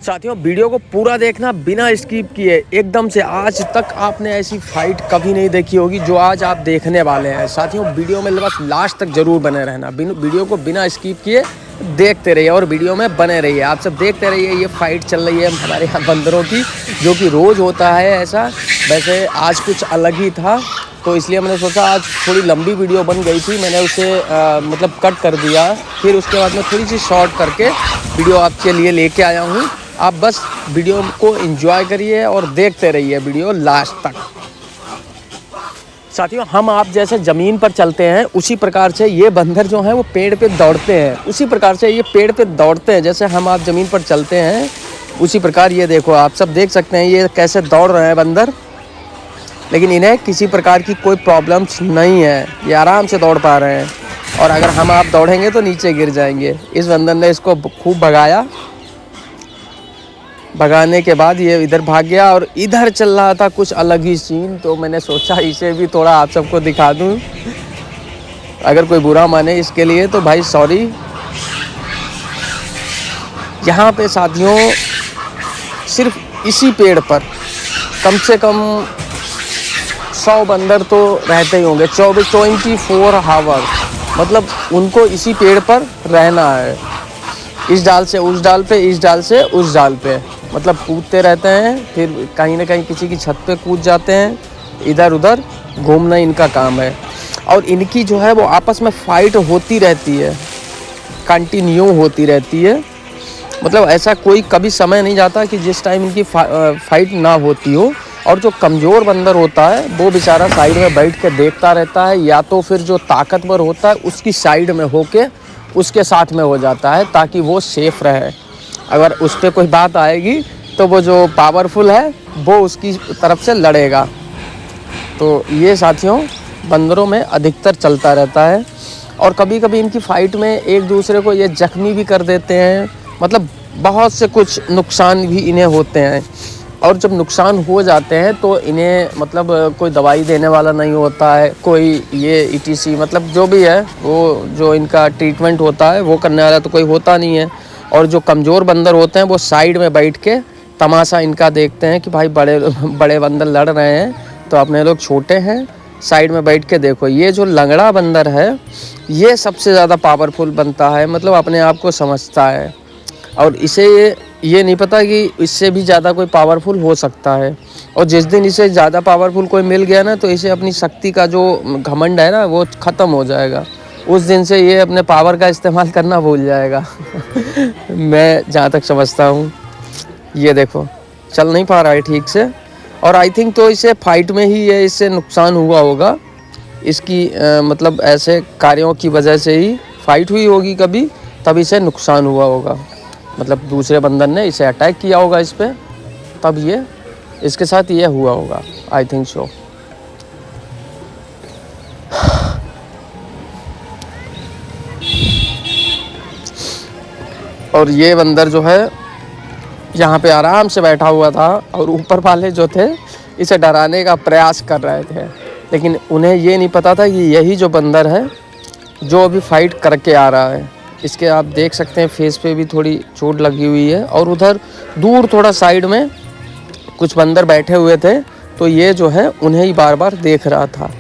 साथियों वीडियो को पूरा देखना बिना स्किप किए एकदम से। आज तक आपने ऐसी फाइट कभी नहीं देखी होगी जो आज आप देखने वाले हैं। साथियों वीडियो में बस लास्ट तक जरूर बने रहना, वीडियो को बिना स्किप किए देखते रहिए और वीडियो में बने रहिए। आप सब देखते रहिए, ये फाइट चल रही है हमारे यहाँ बंदरों की, जो कि रोज़ होता है ऐसा। वैसे आज कुछ अलग ही था, तो इसलिए मैंने सोचा आज थोड़ी लंबी वीडियो बन गई थी, मैंने उसे मतलब कट कर दिया। फिर उसके बाद में थोड़ी सी शॉर्ट करके वीडियो आपके लिए लेके आया हूँ। आप बस वीडियो को एंजॉय करिए और देखते रहिए वीडियो लास्ट तक। साथियों हम आप जैसे ज़मीन पर चलते हैं उसी प्रकार से ये बंदर जो हैं वो पेड़ पे दौड़ते हैं। उसी प्रकार से ये पेड़ पे दौड़ते हैं, जैसे हम आप ज़मीन पर चलते हैं उसी प्रकार। ये देखो, आप सब देख सकते हैं ये कैसे दौड़ रहे हैं बंदर, लेकिन इन्हें किसी प्रकार की कोई प्रॉब्लम्स नहीं है, ये आराम से दौड़ पा रहे हैं। और अगर हम आप दौड़ेंगे तो नीचे गिर जाएंगे। इस बंदर ने इसको खूब भगाया, भगाने के बाद ये इधर भाग गया और इधर चल रहा था कुछ अलग ही सीन, तो मैंने सोचा इसे भी थोड़ा आप सबको दिखा दूं। अगर कोई बुरा माने इसके लिए तो भाई सॉरी। यहाँ पे साथियों सिर्फ इसी पेड़ पर कम से कम 100 बंदर तो रहते ही होंगे 24 आवर, मतलब उनको इसी पेड़ पर रहना है। इस डाल से उस डाल पे, इस डाल से उस डाल पे, मतलब कूदते रहते हैं। फिर कहीं ना कहीं किसी की छत पे कूद जाते हैं, इधर उधर घूमना इनका काम है। और इनकी जो है वो आपस में फ़ाइट होती रहती है, कंटिन्यू होती रहती है। मतलब ऐसा कोई कभी समय नहीं जाता कि जिस टाइम इनकी फ़ाइट ना होती हो। और जो कमज़ोर बंदर होता है वो बेचारा साइड में बैठ के देखता रहता है, या तो फिर जो ताकतवर होता है उसकी साइड में होके उसके साथ में हो जाता है ताकि वो सेफ़ रहे। अगर उस पर कोई बात आएगी तो वो जो पावरफुल है वो उसकी तरफ से लड़ेगा। तो ये साथियों बंदरों में अधिकतर चलता रहता है। और कभी कभी इनकी फ़ाइट में एक दूसरे को ये जख्मी भी कर देते हैं, मतलब बहुत से कुछ नुकसान भी इन्हें होते हैं। और जब नुकसान हो जाते हैं तो इन्हें मतलब कोई दवाई देने वाला नहीं होता है, कोई ये ETC मतलब जो भी है वो जो इनका ट्रीटमेंट होता है वो करने वाला तो कोई होता नहीं है। और जो कमज़ोर बंदर होते हैं वो साइड में बैठ के तमाशा इनका देखते हैं कि भाई बड़े बड़े बंदर लड़ रहे हैं तो अपने लोग छोटे हैं, साइड में बैठ के देखो। ये जो लंगड़ा बंदर है ये सबसे ज़्यादा पावरफुल बनता है, मतलब अपने आप को समझता है और इसे ये नहीं पता कि इससे भी ज़्यादा कोई पावरफुल हो सकता है। और जिस दिन इसे ज़्यादा पावरफुल कोई मिल गया ना तो इसे अपनी शक्ति का जो घमंड है ना वो ख़त्म हो जाएगा। उस दिन से ये अपने पावर का इस्तेमाल करना भूल जाएगा। मैं जहाँ तक समझता हूँ। ये देखो चल नहीं पा रहा है ठीक से, और आई थिंक तो इसे फाइट में ही ये इससे नुकसान हुआ होगा। इसकी मतलब ऐसे कार्यों की वजह से ही फाइट हुई होगी कभी, तब इसे नुकसान हुआ होगा। मतलब दूसरे बंदर ने इसे अटैक किया होगा इस पर, तब ये इसके साथ ये हुआ होगा, आई थिंक सो। और ये बंदर जो है यहाँ पे आराम से बैठा हुआ था और ऊपर वाले जो थे इसे डराने का प्रयास कर रहे थे, लेकिन उन्हें ये नहीं पता था कि यही जो बंदर है जो अभी फाइट करके आ रहा है। इसके आप देख सकते हैं फेस पे भी थोड़ी चोट लगी हुई है। और उधर दूर थोड़ा साइड में कुछ बंदर बैठे हुए थे, तो ये जो है उन्हें ही बार बार देख रहा था।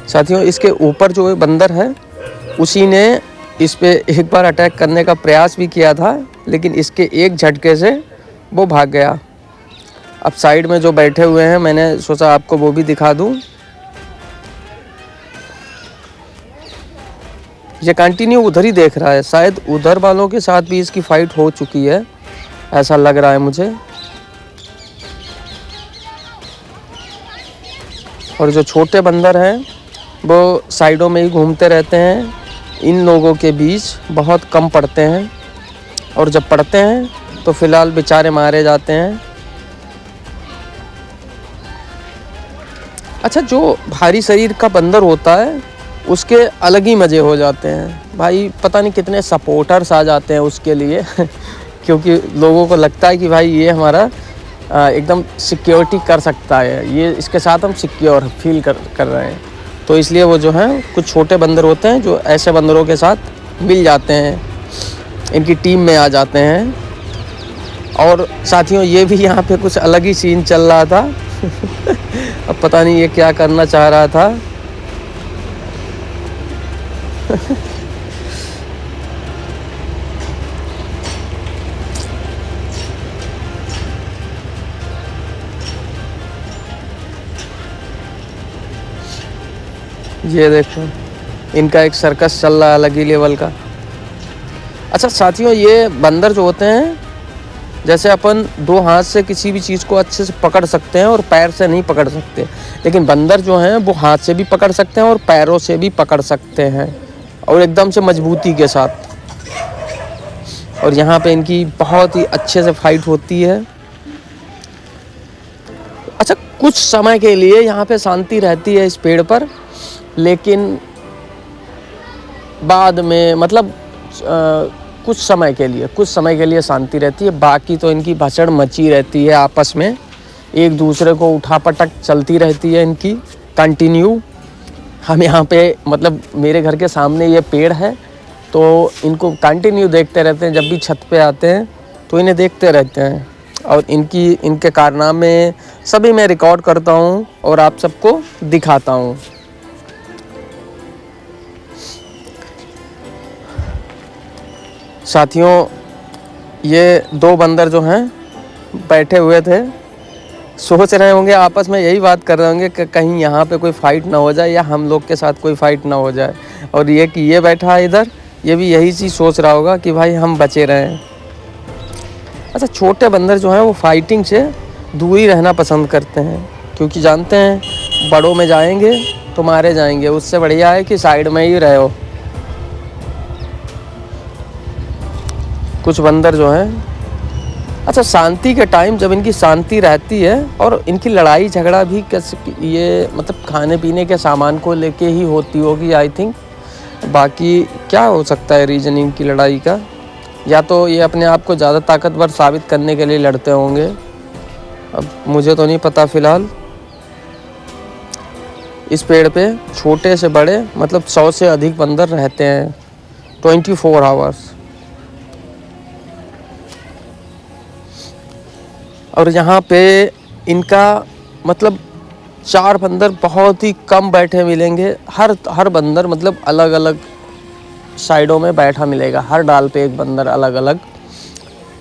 साथियों इसके ऊपर जो बंदर है उसी ने इस पे एक बार अटैक करने का प्रयास भी किया था, लेकिन इसके एक झटके से वो भाग गया। अब साइड में जो बैठे हुए हैं मैंने सोचा आपको वो भी दिखा दूं। ये कंटिन्यू उधर ही देख रहा है, शायद उधर वालों के साथ भी इसकी फ़ाइट हो चुकी है, ऐसा लग रहा है मुझे। और जो छोटे बंदर हैं वो साइडों में ही घूमते रहते हैं, इन लोगों के बीच बहुत कम पड़ते हैं। और जब पड़ते हैं तो फ़िलहाल बेचारे मारे जाते हैं। अच्छा, जो भारी शरीर का बंदर होता है उसके अलग ही मज़े हो जाते हैं भाई, पता नहीं कितने सपोर्टर्स आ जाते हैं उसके लिए क्योंकि लोगों को लगता है कि भाई ये हमारा एकदम सिक्योरिटी कर सकता है, ये इसके साथ हम सिक्योर फील कर रहे हैं। तो इसलिए वो जो हैं कुछ छोटे बंदर होते हैं जो ऐसे बंदरों के साथ मिल जाते हैं, इनकी टीम में आ जाते हैं। और साथियों ये भी यहाँ पे कुछ अलग ही सीन चल रहा था। अब पता नहीं ये क्या करना चाह रहा था। ये देखो इनका एक सर्कस चल रहा है अलग ही लेवल का। अच्छा साथियों, ये बंदर जो होते हैं, जैसे अपन दो हाथ से किसी भी चीज़ को अच्छे से पकड़ सकते हैं और पैर से नहीं पकड़ सकते, लेकिन बंदर जो हैं वो हाथ से भी पकड़ सकते हैं और पैरों से भी पकड़ सकते हैं, और एकदम से मजबूती के साथ। और यहाँ पे इनकी बहुत ही अच्छे से फाइट होती है। अच्छा, कुछ समय के लिए यहाँ पे शांति रहती है इस पेड़ पर, लेकिन बाद में मतलब कुछ समय के लिए शांति रहती है। बाकी तो इनकी भसड़ मची रहती है, आपस में एक दूसरे को उठापटक चलती रहती है इनकी कंटिन्यू। हम यहाँ पे मतलब मेरे घर के सामने ये पेड़ है, तो इनको कंटिन्यू देखते रहते हैं। जब भी छत पे आते हैं तो इन्हें देखते रहते हैं, और इनके कारनामे सभी मैं रिकॉर्ड करता हूँ और आप सबको दिखाता हूँ। साथियों, ये दो बंदर जो हैं बैठे हुए थे, सोच रहे होंगे आपस में, यही बात कर रहे होंगे कि कहीं यहाँ पे कोई फ़ाइट ना हो जाए या हम लोग के साथ कोई फ़ाइट ना हो जाए। और ये कि ये बैठा है इधर, ये भी यही चीज़ सोच रहा होगा कि भाई हम बचे रहें। अच्छा, छोटे बंदर जो हैं वो फाइटिंग से दूर ही रहना पसंद करते हैं, क्योंकि जानते हैं बड़ों में जाएंगे तो मारे जाएंगे। उससे बढ़िया है कि साइड में ही रहो। कुछ बंदर जो हैं, अच्छा शांति के टाइम जब इनकी शांति रहती है, और इनकी लड़ाई झगड़ा भी कैसे, ये मतलब खाने पीने के सामान को लेके ही होती होगी आई थिंक। बाकी क्या हो सकता है रीज़न इनकी लड़ाई का, या तो ये अपने आप को ज़्यादा ताकतवर साबित करने के लिए लड़ते होंगे, अब मुझे तो नहीं पता फ़िलहाल। इस पेड़ पे छोटे से बड़े मतलब 100 से अधिक बंदर रहते हैं 24 आवर्स। और यहाँ पे इनका मतलब 4 बंदर बहुत ही कम बैठे मिलेंगे। हर बंदर मतलब अलग अलग साइडों में बैठा मिलेगा, हर डाल पे एक बंदर अलग अलग,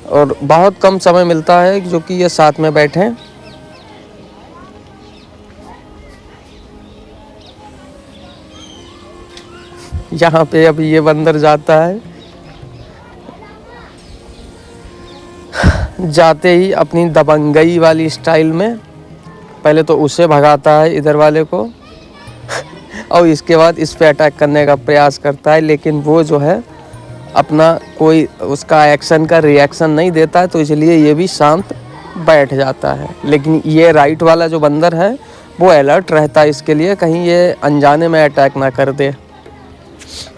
और बहुत कम समय मिलता है जो कि ये साथ में बैठें। यहाँ पे अब ये बंदर जाता है, जाते ही अपनी दबंगई वाली स्टाइल में पहले तो उसे भगाता है इधर वाले को, और इसके बाद इस पे अटैक करने का प्रयास करता है, लेकिन वो जो है अपना कोई उसका एक्शन का रिएक्शन नहीं देता है, तो इसलिए ये भी शांत बैठ जाता है। लेकिन ये राइट वाला जो बंदर है वो अलर्ट रहता है इसके लिए, कहीं ये अनजाने में अटैक ना कर दे,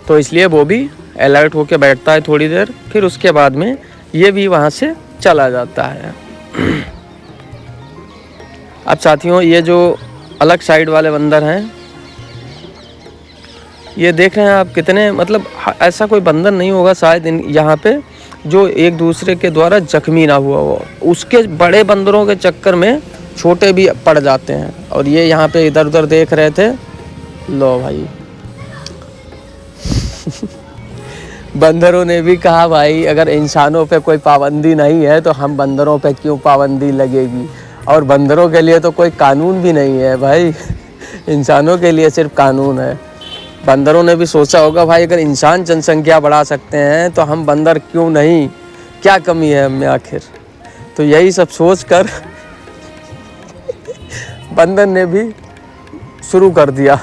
तो इसलिए वो भी अलर्ट होके बैठता है थोड़ी देर, फिर उसके बाद में ये भी वहाँ से चला जाता है। अब साथियों, ये जो अलग साइड वाले बंदर हैं, ये देख रहे हैं आप कितने, मतलब ऐसा कोई बंदर नहीं होगा शायद यहाँ पे जो एक दूसरे के द्वारा जख्मी ना हुआ हो। उसके बड़े बंदरों के चक्कर में छोटे भी पड़ जाते हैं। और ये यहाँ पे इधर उधर देख रहे थे, लो भाई बंदरों ने भी कहा भाई अगर इंसानों पे कोई पाबंदी नहीं है तो हम बंदरों पे क्यों पाबंदी लगेगी। और बंदरों के लिए तो कोई कानून भी नहीं है भाई, इंसानों के लिए सिर्फ कानून है। बंदरों ने भी सोचा होगा भाई अगर इंसान जनसंख्या बढ़ा सकते हैं तो हम बंदर क्यों नहीं, क्या कमी है हमें आखिर। तो यही सब सोच कर बंदर ने भी शुरू कर दिया।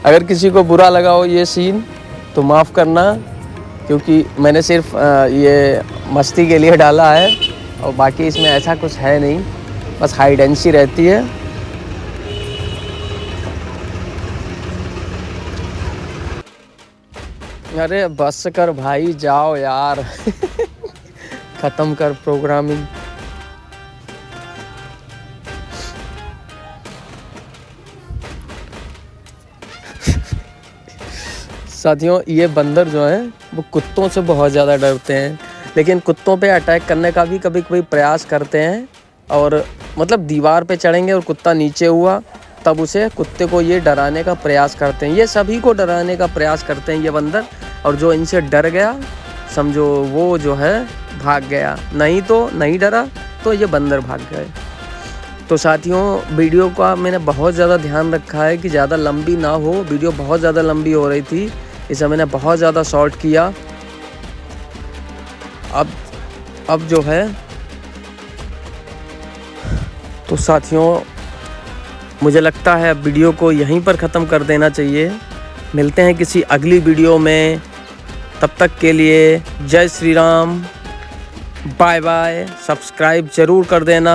अगर किसी को बुरा लगा हो ये सीन तो माफ़ करना, क्योंकि मैंने सिर्फ ये मस्ती के लिए डाला है, और बाकी इसमें ऐसा कुछ है नहीं, बस हाइड एंड सी रहती है। अरे बस कर भाई, जाओ यार ख़त्म कर प्रोग्रामिंग। साथियों ये बंदर जो हैं वो कुत्तों से बहुत ज़्यादा डरते हैं, लेकिन कुत्तों पे अटैक करने का भी कभी कभी प्रयास करते हैं। और मतलब दीवार पे चढ़ेंगे और कुत्ता नीचे हुआ तब उसे कुत्ते को ये डराने का प्रयास करते हैं। ये सभी को डराने का प्रयास करते हैं ये बंदर, और जो इनसे डर गया समझो वो जो है भाग गया, नहीं तो नहीं डरा तो ये बंदर भाग गए। तो साथियों वीडियो का मैंने बहुत ज़्यादा ध्यान रखा है कि ज़्यादा लंबी ना हो, वीडियो बहुत ज़्यादा लंबी हो रही थी, इसे मैंने बहुत ज़्यादा शॉर्ट किया। अब जो है तो साथियों मुझे लगता है अब वीडियो को यहीं पर ख़त्म कर देना चाहिए। मिलते हैं किसी अगली वीडियो में, तब तक के लिए जय Shri Ram, bye bye. Subscribe ज़रूर कर देना।